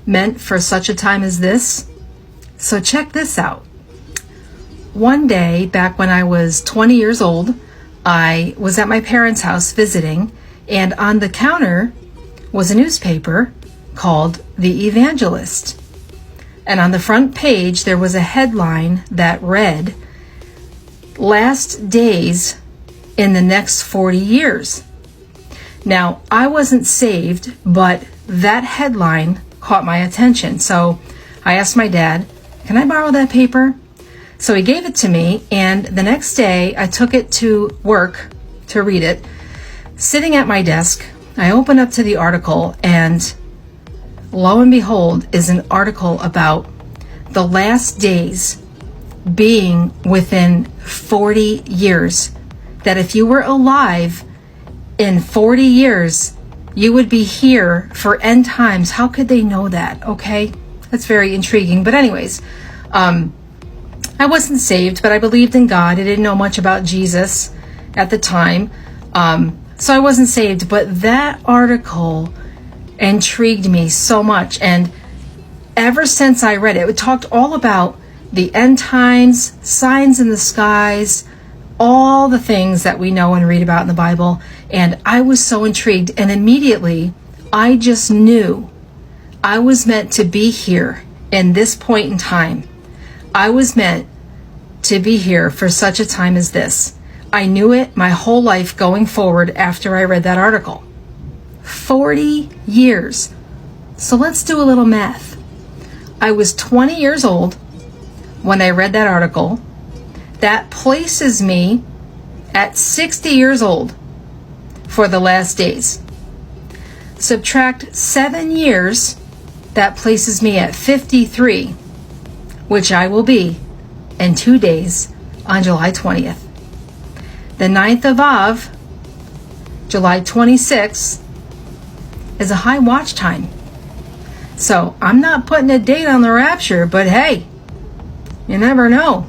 meant for such a time as this? So check this out. One day, back when I was 20 years old, I was at my parents' house visiting, and on the counter was a newspaper called The Evangelist. And on the front page, there was a headline that read, "Last Days in the Next 40 Years." Now, I wasn't saved, but that headline caught my attention. So I asked my dad, "Can I borrow that paper?" So he gave it to me, and the next day I took it to work to read it. Sitting at my desk, I opened up to the article, and lo and behold is an article about the last days being within 40 years. That if you were alive in 40 years, you would be here for end times. How could they know that? Okay, that's very intriguing. But anyways, I wasn't saved, but I believed in God. I didn't know much about Jesus at the time, so I wasn't saved. But that article intrigued me so much, and ever since I read it, it talked all about the end times, signs in the skies, all the things that we know and read about in the Bible. And I was so intrigued, and immediately I just knew I was meant to be here in this point in time. I was meant to be here for such a time as this. I knew it my whole life going forward after I read that article. 40 years. So let's do a little math. I was 20 years old when I read that article. That places me at 60 years old for the last days. Subtract 7 years, that places me at 53, which I will be in 2 days on July 20th. The 9th of Av, July 26th, is a high watch time. So I'm not putting a date on the rapture, but hey, you never know.